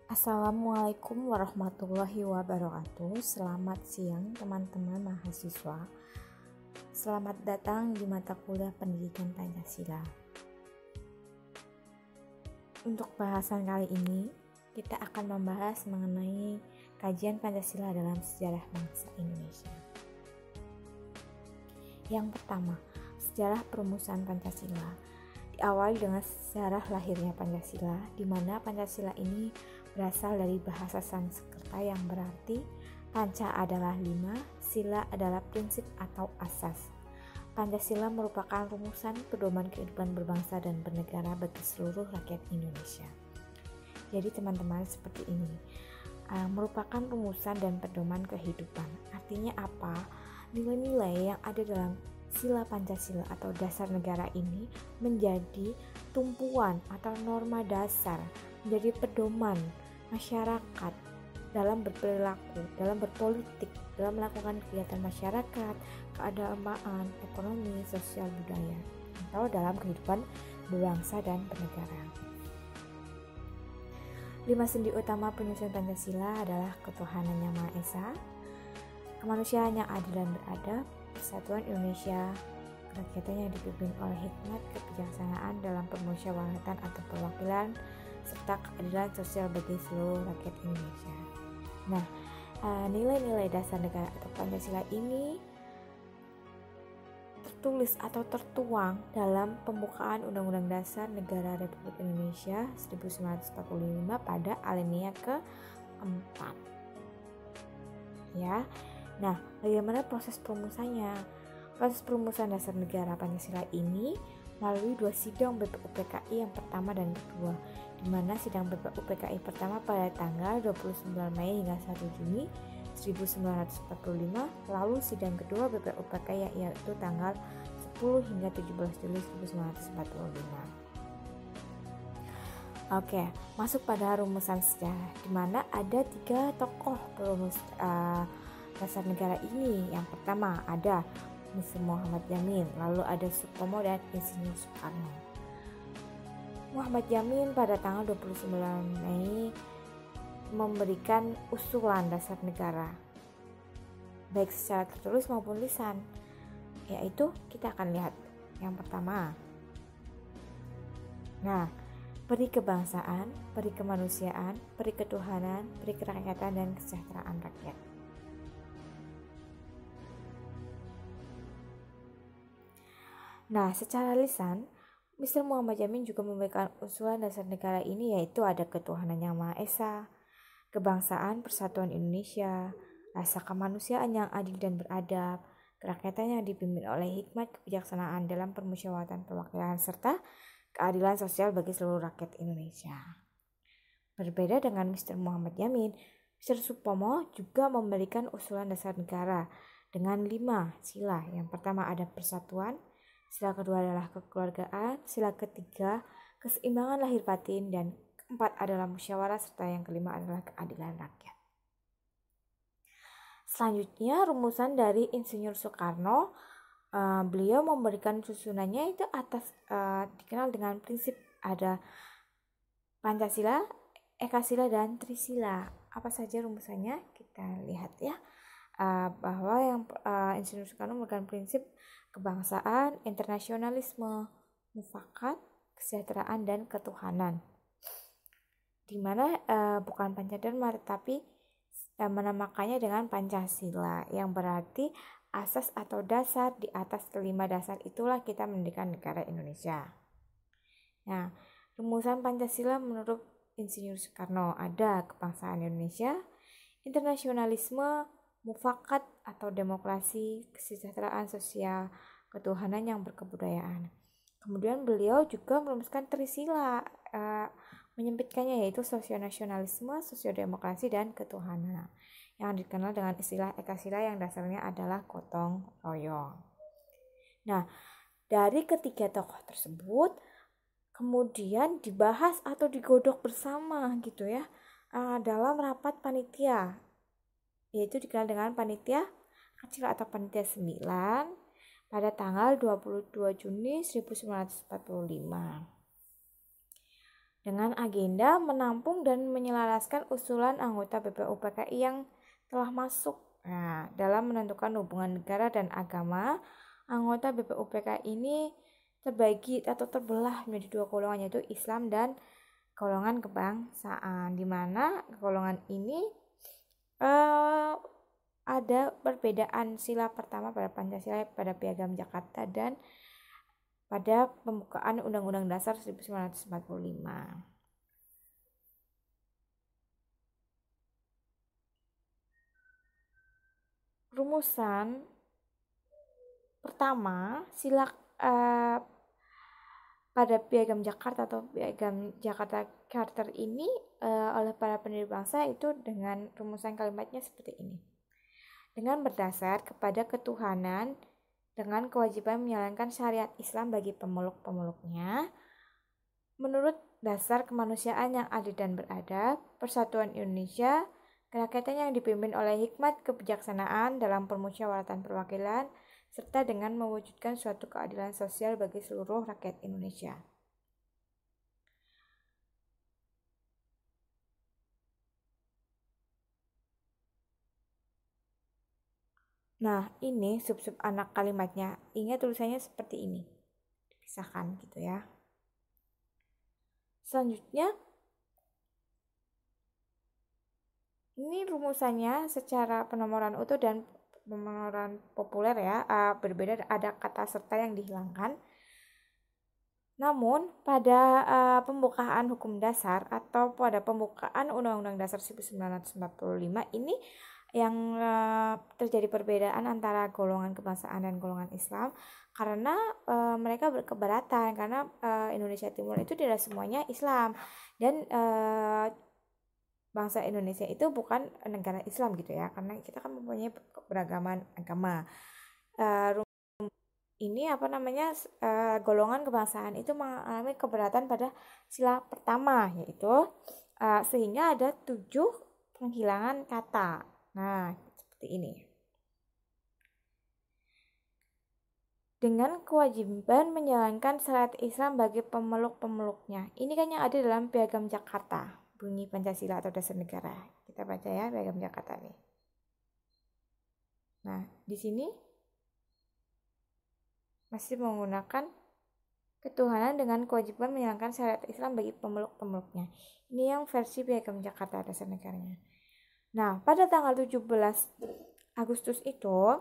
Assalamualaikum warahmatullahi wabarakatuh. Selamat siang teman-teman mahasiswa. Selamat datang di mata kuliah Pendidikan Pancasila. Untuk bahasan kali ini, kita akan membahas mengenai kajian Pancasila dalam sejarah bangsa Indonesia. Yang pertama, sejarah perumusan Pancasila. Diawali dengan sejarah lahirnya Pancasila, di mana Pancasila ini berasal dari bahasa Sanskerta yang berarti panca adalah 5, sila adalah prinsip atau asas. Pancasila merupakan rumusan pedoman kehidupan berbangsa dan bernegara bagi seluruh rakyat Indonesia. Jadi teman-teman, seperti ini merupakan rumusan dan pedoman kehidupan. Artinya apa? Nilai-nilai yang ada dalam sila Pancasila atau dasar negara ini menjadi tumpuan atau norma dasar, menjadi pedoman masyarakat dalam berperilaku, dalam berpolitik, dalam melakukan kegiatan masyarakat, keagamaan, ekonomi, sosial, budaya, atau dalam kehidupan berbangsa dan bernegara. 5 sendi utama penyusun Pancasila adalah ketuhanan yang Maha Esa, kemanusiaan yang adil dan beradab, persatuan Indonesia, kerakyatan yang dipimpin oleh hikmat kebijaksanaan dalam permusyawaratan atau perwakilan, serta keadilan sosial bagi seluruh rakyat Indonesia. Nah, nilai-nilai dasar negara atau Pancasila ini tertulis atau tertuang dalam pembukaan Undang-Undang Dasar Negara Republik Indonesia 1945 pada alinea ke-4. Ya. Nah, bagaimana proses perumusannya? Proses perumusan dasar negara Pancasila ini melalui 2 sidang BPUPKI yang pertama dan kedua, di mana sidang BPUPKI pertama pada tanggal 29 Mei hingga 1 Juni 1945, lalu sidang kedua BPUPKI yaitu tanggal 10 hingga 17 Juli 1945. Oke, masuk pada rumusan sejarah, di mana ada 3 tokoh perumus dasar negara ini. Yang pertama ada Mr. Muhammad Yamin, lalu ada Sutomo dan Insinyur Soekarno. Muhammad Yamin pada tanggal 29 Mei memberikan usulan dasar negara, baik secara tertulis maupun lisan, yaitu kita akan lihat yang pertama. Nah, peri kebangsaan, peri kemanusiaan, peri ketuhanan, peri kerakyatan, dan kesejahteraan rakyat. Nah, secara lisan, Mr. Muhammad Yamin juga memberikan usulan dasar negara ini, yaitu ada ketuhanan yang Maha Esa, kebangsaan persatuan Indonesia, rasa kemanusiaan yang adil dan beradab, kerakyatan yang dipimpin oleh hikmat kebijaksanaan dalam permusyawaratan perwakilan, serta keadilan sosial bagi seluruh rakyat Indonesia. Berbeda dengan Mr. Muhammad Yamin, Mr. Sutomo juga memberikan usulan dasar negara dengan 5 sila. Yang pertama ada persatuan, sila kedua adalah kekeluargaan, sila ketiga keseimbangan lahir batin, dan keempat adalah musyawarah, serta yang kelima adalah keadilan rakyat. Selanjutnya rumusan dari Insinyur Soekarno. Beliau memberikan susunannya itu atas dikenal dengan prinsip ada Pancasila, Ekasila, dan Trisila. Apa saja rumusannya? Kita lihat ya. Bahwa yang Insinyur Soekarno memberikan prinsip kebangsaan, internasionalisme, mufakat, kesejahteraan, dan ketuhanan. Di mana bukan Pancadharma tetapi menamakannya dengan Pancasila, yang berarti asas atau dasar. Di atas kelima dasar itulah kita mendirikan negara Indonesia. Nah, rumusan Pancasila menurut Insinyur Soekarno ada kebangsaan Indonesia, internasionalisme, mufakat atau demokrasi, kesejahteraan sosial, ketuhanan yang berkebudayaan. Kemudian beliau juga merumuskan Trisila, menyempitkannya yaitu sosionasionalisme, sosiodemokrasi, dan ketuhanan, yang dikenal dengan istilah Ekasila yang dasarnya adalah gotong royong. Nah, dari ketiga tokoh tersebut kemudian dibahas atau digodok bersama gitu ya dalam rapat panitia, yaitu dikenal dengan panitia kecil atau panitia 9 pada tanggal 22 Juni 1945. dengan agenda menampung dan menyelaraskan usulan anggota BPUPKI yang telah masuk. Nah, dalam menentukan hubungan negara dan agama, anggota BPUPKI ini terbagi atau terbelah menjadi dua golongan, yaitu Islam dan golongan kebangsaan, di mana golongan ini ada perbedaan sila pertama pada Pancasila pada Piagam Jakarta dan pada pembukaan Undang-Undang Dasar 1945. Rumusan pertama sila pada Piagam Jakarta atau Piagam Jakarta Charter ini oleh para pendiri bangsa itu dengan rumusan kalimatnya seperti ini. Dengan berdasar kepada ketuhanan dengan kewajiban menjalankan syariat Islam bagi pemeluk-pemeluknya, menurut dasar kemanusiaan yang adil dan beradab, persatuan Indonesia, kerakyatan yang dipimpin oleh hikmat kebijaksanaan dalam permusyawaratan perwakilan, serta dengan mewujudkan suatu keadilan sosial bagi seluruh rakyat Indonesia. Nah, ini sub-sub anak kalimatnya. Ingat tulisannya seperti ini. Dipisahkan gitu ya. Selanjutnya, ini rumusannya secara penomoran utuh dan penomoran populer ya. Berbeda, ada kata serta yang dihilangkan. Namun, pada pembukaan hukum dasar atau pada pembukaan Undang-Undang Dasar 1945 ini yang terjadi perbedaan antara golongan kebangsaan dan golongan Islam karena mereka berkeberatan karena Indonesia Timur itu tidak semuanya Islam dan bangsa Indonesia itu bukan negara Islam gitu ya, karena kita kan mempunyai beragaman agama. Ini golongan kebangsaan itu mengalami keberatan pada sila pertama, yaitu sehingga ada 7 penghilangan kata. Nah, seperti ini. Dengan kewajiban menjalankan syariat Islam bagi pemeluk-pemeluknya. Ini kan yang ada dalam Piagam Jakarta, bunyi Pancasila atau dasar negara. Kita baca ya Piagam Jakarta nih. Nah, di sini masih menggunakan ketuhanan dengan kewajiban menjalankan syariat Islam bagi pemeluk-pemeluknya. Ini yang versi Piagam Jakarta dasar negaranya. Nah, pada tanggal 17 Agustus itu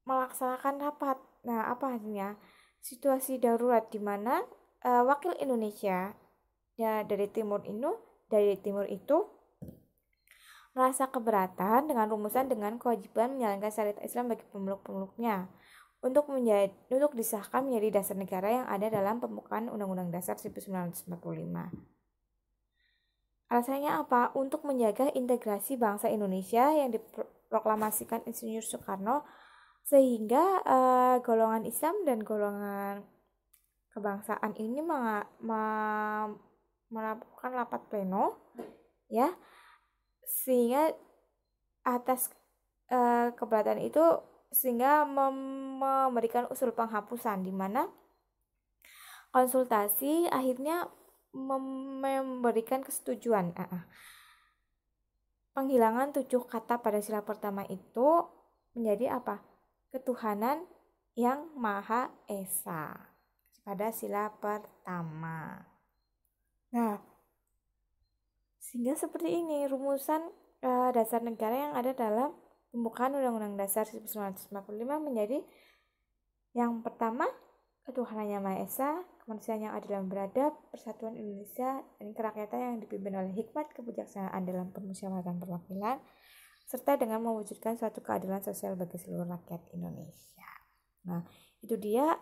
melaksanakan rapat. Nah, apa hasilnya? Situasi darurat di mana wakil Indonesia ya dari timur itu merasa keberatan dengan rumusan dengan kewajiban menjalankan syariat Islam bagi pemeluk-pemeluknya untuk disahkan menjadi dasar negara yang ada dalam pembukaan Undang-Undang Dasar 1945. Alasannya apa? Untuk menjaga integrasi bangsa Indonesia yang diproklamasikan Insinyur Soekarno, sehingga golongan Islam dan golongan kebangsaan ini melakukan rapat pleno ya, sehingga atas keberatan itu sehingga memberikan usul penghapusan, di mana konsultasi akhirnya memberikan kesetujuan penghilangan 7 kata pada sila pertama itu menjadi apa? Ketuhanan yang Maha Esa pada sila pertama. Nah, sehingga seperti ini rumusan dasar negara yang ada dalam pembukaan Undang-Undang Dasar 1945 menjadi yang pertama, ketuhanan yang Maha Esa, kemanusiaan yang adil dan beradab, persatuan Indonesia, dan kerakyatan yang dipimpin oleh hikmat kebijaksanaan dalam permusyawaratan perwakilan, serta dengan mewujudkan suatu keadilan sosial bagi seluruh rakyat Indonesia. Nah, itu dia